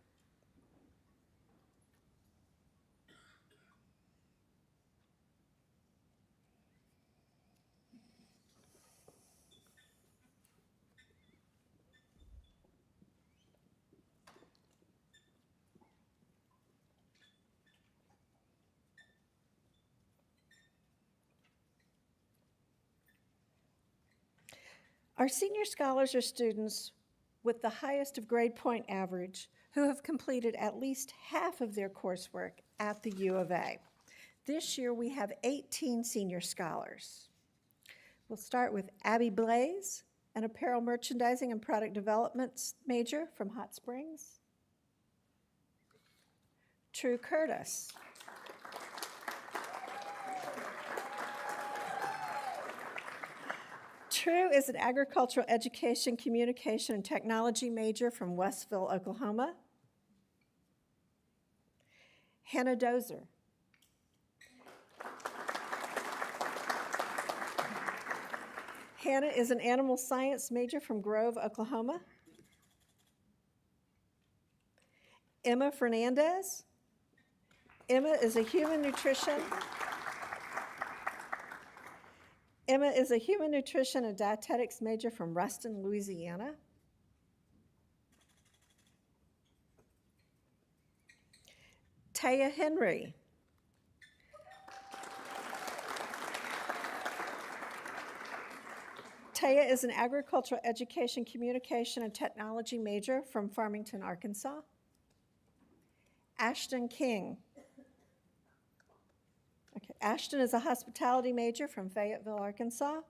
Our senior scholars are students with the highest of grade point average who have completed at least half of their coursework at the U of A. This year we have 18 senior scholars. We'll start with Abby Blaze, an apparel merchandising and product development major from Hot Springs. True Curtis. True is an agricultural education, communication, and technology major from Westville, Oklahoma. Hannah Dozer. Hannah is an animal science major from Grove, Oklahoma. Emma Fernandez. Emma is a human nutrition and dietetics major from Ruston, Louisiana. Taya Henry. Taya is an agricultural education, communication, and technology major from Farmington, Arkansas. Ashton King. Okay, Ashton is a hospitality major from Fayetteville, Arkansas.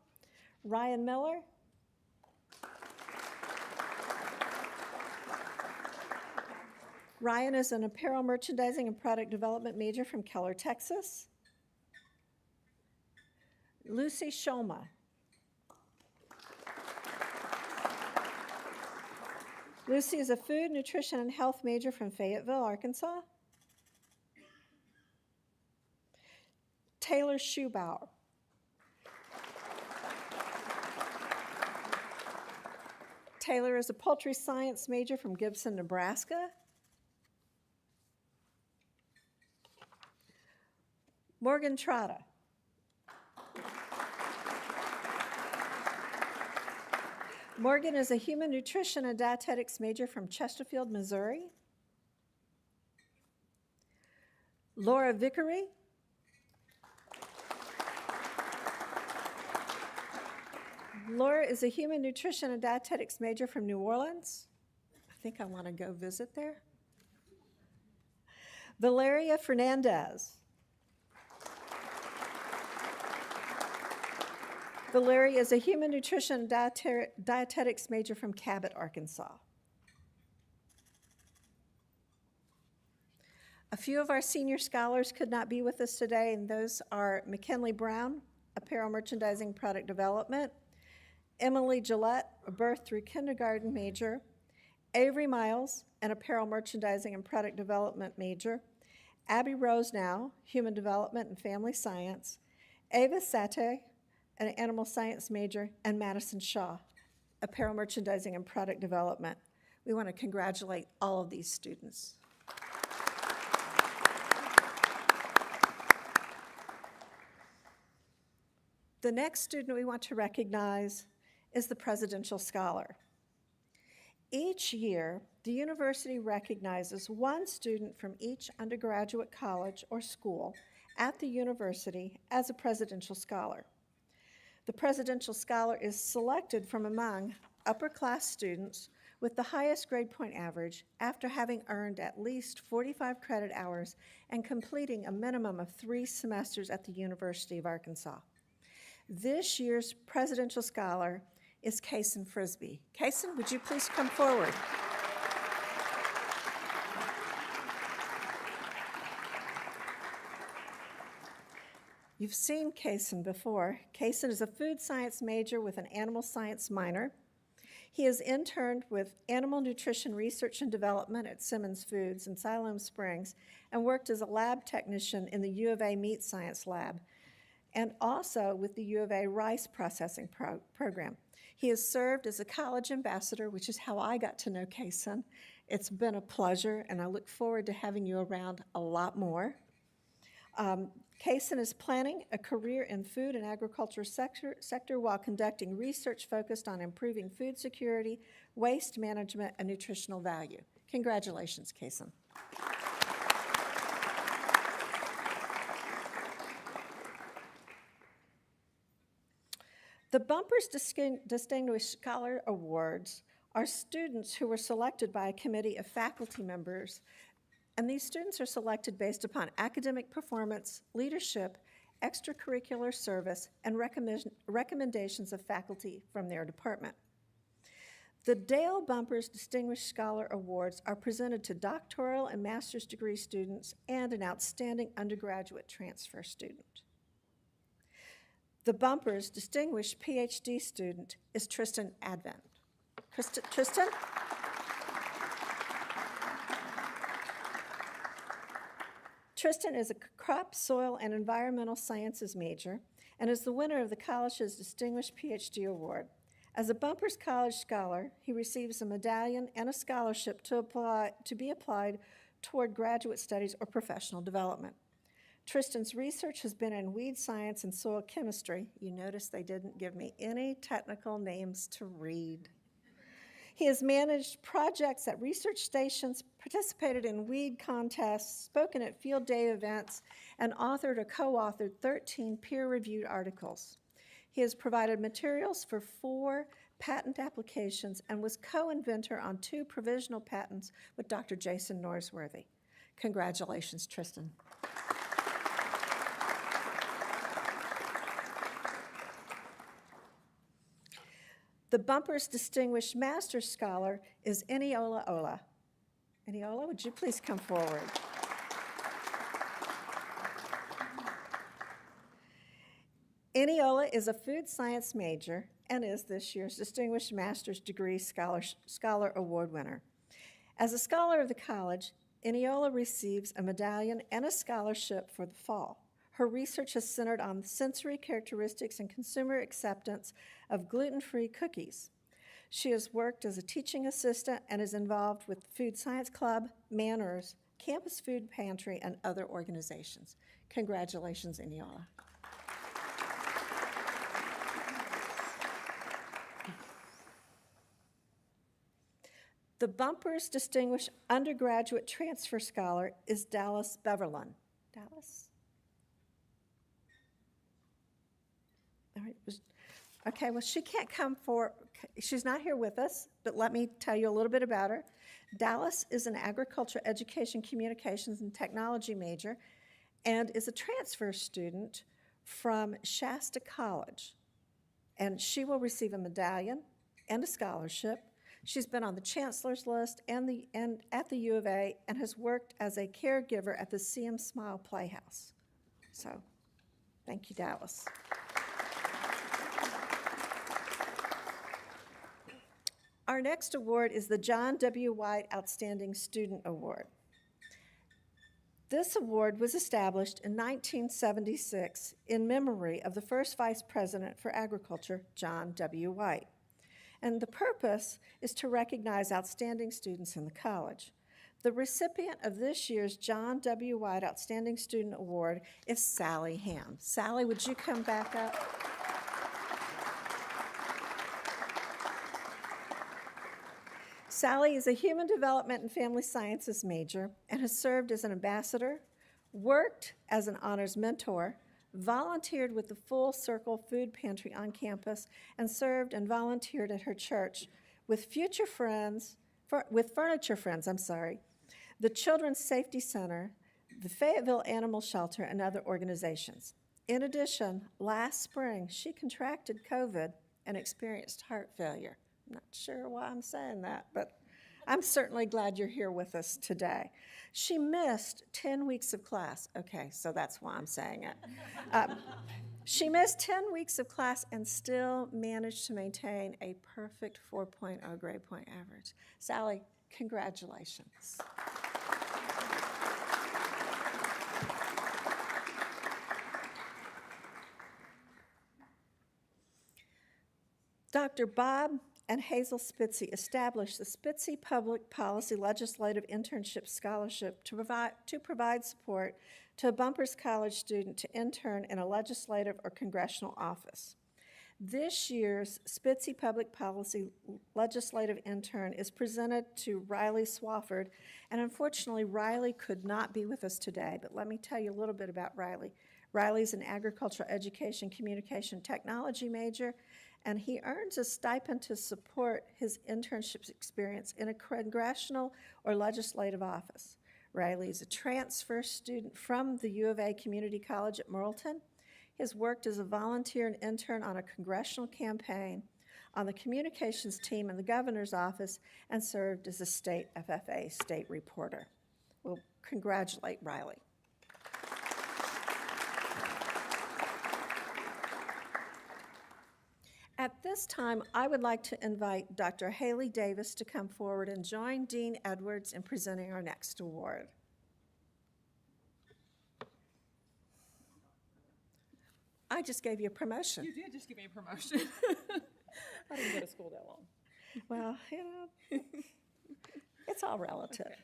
Ryan Miller. Ryan is an apparel merchandising and product development major from Keller, Texas. Lucy Shoma. Lucy is a food, nutrition, and health major from Fayetteville, Arkansas. Taylor Schubauer. Taylor is a poultry science major from Gibson, Nebraska. Morgan Trotta. Morgan is a human nutrition and dietetics major from Chesterfield, Missouri. Laura Vickery. Laura is a human nutrition and dietetics major from New Orleans. I think I want to go visit there. Valeria Fernandez. Valeria is a human nutrition and dietetics major from Cabot, Arkansas. A few of our senior scholars could not be with us today, and those are McKinley Brown, apparel merchandising product development, Emily Gillette, a birth through kindergarten major, Avery Miles, an apparel merchandising and product development major, Abby Rosenow, human development and family science, Ava Sate, an animal science major, and Madison Shaw, apparel merchandising and product development. We want to congratulate all of these students. The next student we want to recognize is the Presidential Scholar. Each year, the university recognizes one student from each undergraduate college or school at the university as a Presidential Scholar. The Presidential Scholar is selected from among upper-class students with the highest grade point average after having earned at least 45 credit hours and completing a minimum of 3 semesters at the University of Arkansas. This year's Presidential Scholar is Kason Frisbee. Kason, would you please come forward? You've seen Kason before. Kason is a food science major with an animal science minor. He has interned with Animal Nutrition Research and Development at Simmons Foods in Siloam Springs and worked as a lab technician in the U of A Meat Science Lab and also with the U of A Rice Processing Program. He has served as a college ambassador, which is how I got to know Kason. It's been a pleasure, and I look forward to having you around a lot more. Kason is planning a career in food and agriculture sector while conducting research focused on improving food security, waste management, and nutritional value. Congratulations, Kason. The Bumpers Distinguished Scholar Awards are students who were selected by a committee of faculty members, and these students are selected based upon academic performance, leadership, extracurricular service, and recommendations of faculty from their department. The Dale Bumpers Distinguished Scholar Awards are presented to doctoral and master's degree students and an outstanding undergraduate transfer student. The Bumpers Distinguished PhD student is Tristan Advent. Tristan? Tristan is a crop, soil, and environmental sciences major and is the winner of the college's Distinguished PhD Award. As a Bumpers College Scholar, he receives a medallion and a scholarship to be applied toward graduate studies or professional development. Tristan's research has been in weed science and soil chemistry. You notice they didn't give me any technical names to read. He has managed projects at research stations, participated in weed contests, spoken at field day events, and authored or co-authored 13 peer-reviewed articles. He has provided materials for 4 patent applications and was co-inventor on 2 provisional patents with Dr. Jason Norsworthy. Congratulations, Tristan. The Bumpers Distinguished Master's Scholar is Eniola Ola. Eniola, would you please come forward? Eniola is a food science major and is this year's Distinguished Master's Degree Scholar Award winner. As a scholar of the college, Eniola receives a medallion and a scholarship for the fall. Her research has centered on the sensory characteristics and consumer acceptance of gluten-free cookies. She has worked as a teaching assistant and is involved with the Food Science Club, Manners, Campus Food Pantry, and other organizations. Congratulations, Eniola. The Bumpers Distinguished Undergraduate Transfer Scholar is Dallas Beverlin. Dallas? All right. Okay, well, she can't come for, she's not here with us, but let me tell you a little bit about her. Dallas is an agriculture, education, communications, and technology major and is a transfer student from Shasta College. And she will receive a medallion and a scholarship. She's been on the chancellor's list and at the U of A and has worked as a caregiver at the CM Smile Playhouse. So, thank you, Dallas. Our next award is the John W. White Outstanding Student Award. This award was established in 1976 in memory of the first Vice President for Agriculture, John W. White. And the purpose is to recognize outstanding students in the college. The recipient of this year's John W. White Outstanding Student Award is Sally Ham. Sally, would you come back up? Sally is a human development and family sciences major and has served as an ambassador, worked as an honors mentor, volunteered with the Full Circle Food Pantry on campus, and served and volunteered at her church with Furniture Friends, the Children's Safety Center, the Fayetteville Animal Shelter, and other organizations. In addition, last spring, she contracted COVID and experienced heart failure. I'm not sure why I'm saying that, but I'm certainly glad you're here with us today. She missed 10 weeks of class. Okay, so that's why I'm saying it. She missed 10 weeks of class and still managed to maintain a perfect 4.0 grade point average. Sally, congratulations. Dr. Bob and Hazel Spitzy established the Spitzy Public Policy Legislative Internship Scholarship to provide support to a Bumpers College student to intern in a legislative or congressional office. This year's Spitzy Public Policy Legislative Intern is presented to Riley Swafford, and unfortunately Riley could not be with us today, but let me tell you a little bit about Riley. Riley's an agricultural education communication technology major, and he earns a stipend to support his internship experience in a congressional or legislative office. Riley is a transfer student from the U of A Community College at Morrilton. He has worked as a volunteer and intern on a congressional campaign, on the communications team in the governor's office, and served as a state FFA state reporter. We'll congratulate Riley. At this time, I would like to invite Dr. Haley Davis to come forward and join Dean Edwards in presenting our next award. I just gave you a promotion. You did just give me a promotion. I didn't go to school that long. Well, you know, it's all relative.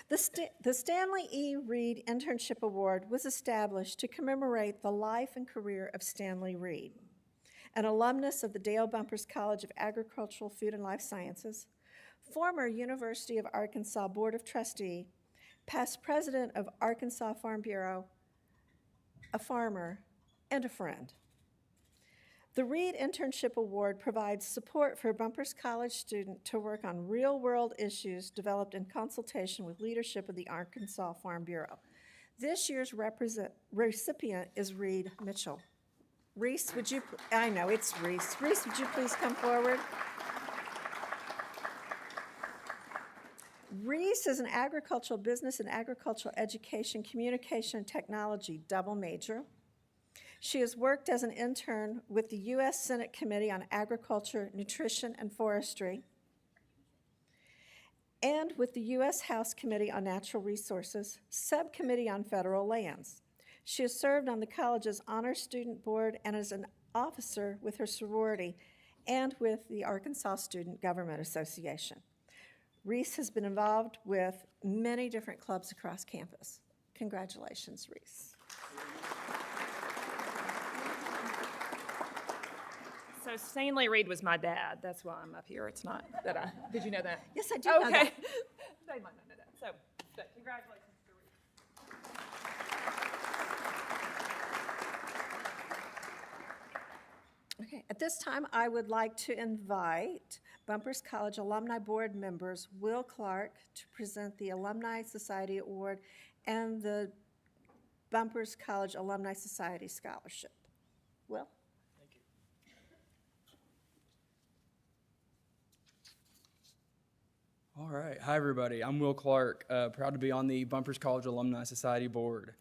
The Stanley E. Reed Internship Award was established to commemorate the life and career of Stanley Reed, an alumnus of the Dale Bumpers College of Agricultural, Food, and Life Sciences, former University of Arkansas Board of Trustee, past president of Arkansas Farm Bureau, a farmer, and a friend. The Reed Internship Award provides support for a Bumpers College student to work on real-world issues developed in consultation with leadership of the Arkansas Farm Bureau. This year's recipient is Reed Mitchell. Reese, would you, I know, it's Reese. Reese, would you please come forward? Reese is an agricultural business and agricultural education, communication, and technology double major. She has worked as an intern with the U.S. Senate Committee on Agriculture, Nutrition, and Forestry, and with the U.S. House Committee on Natural Resources, Subcommittee on Federal Lands. She has served on the college's Honor Student Board and is an officer with her sorority and with the Arkansas Student Government Association. Reese has been involved with many different clubs across campus. Congratulations, Reese. So Stanley Reed was my dad. That's why I'm up here. It's not that I, did you know that? Yes, I do know that. Okay. They might not know that. So, but congratulations to Reed. Okay, at this time, I would like to invite Bumpers College Alumni Board members Will Clark to present the Alumni Society Award and the Bumpers College Alumni Society Scholarship. Will? All right. Hi, everybody. I'm Will Clark, proud to be on the Bumpers College Alumni Society Board.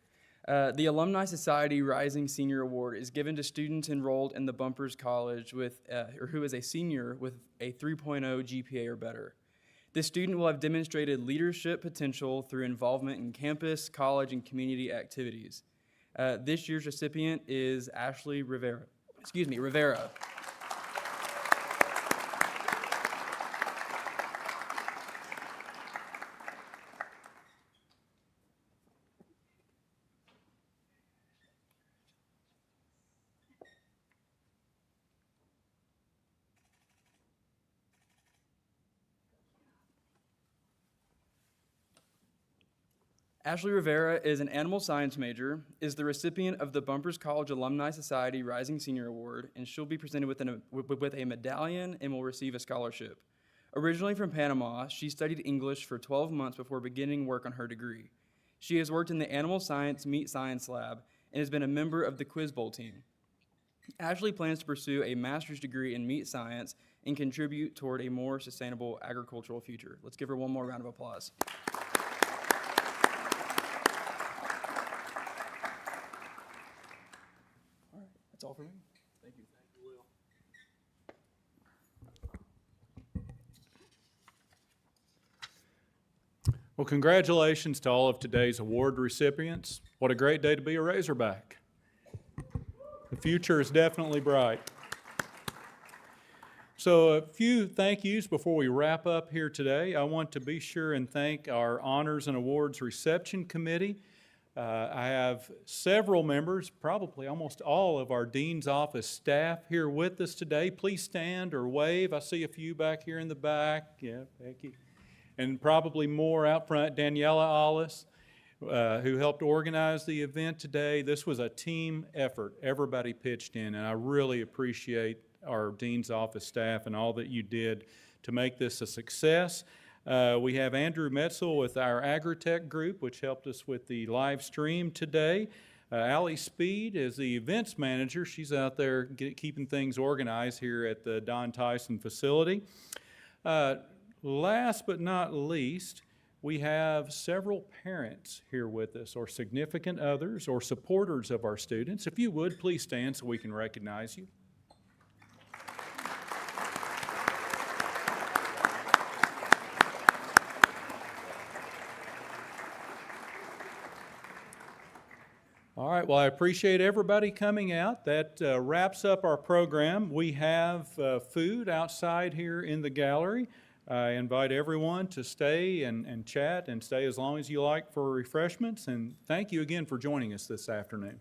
The Alumni Society Rising Senior Award is given to students enrolled in the Bumpers College with, or who is a senior with a 3.0 GPA or better. This student will have demonstrated leadership potential through involvement in campus, college, and community activities. This year's recipient is Ashley Rivera. Ashley Rivera is an animal science major, is the recipient of the Bumpers College Alumni Society Rising Senior Award, and she'll be presented with a medallion and will receive a scholarship. Originally from Panama, she studied English for 12 months before beginning work on her degree. She has worked in the Animal Science Meat Science Lab and has been a member of the Quiz Bowl team. Ashley plans to pursue a master's degree in meat science and contribute toward a more sustainable agricultural future. Let's give her one more round of applause. That's all for me. Thank you. Thank you, Will. Well, congratulations to all of today's award recipients. What a great day to be a Razorback. The future is definitely bright. So a few thank yous before we wrap up here today. I want to be sure and thank our Honors and Awards Reception Committee. I have several members, probably almost all of our Dean's Office staff here with us today. Please stand or wave. I see a few back here in the back. Yeah, Becky. And probably more out front. Daniela Ollis. who helped organize the event today. This was a team effort. Everybody pitched in, and I really appreciate our Dean's Office staff and all that you did to make this a success. We have Andrew Metzel with our Agritech group, which helped us with the live stream today. Allie Speed is the events manager. She's out there keeping things organized here at the Don Tyson facility. Last but not least, we have several parents here with us, or significant others, or supporters of our students. If you would, please stand so we can recognize you. All right, well, I appreciate everybody coming out. That wraps up our program. We have food outside here in the gallery. I invite everyone to stay and chat and stay as long as you like for refreshments. And thank you again for joining us this afternoon.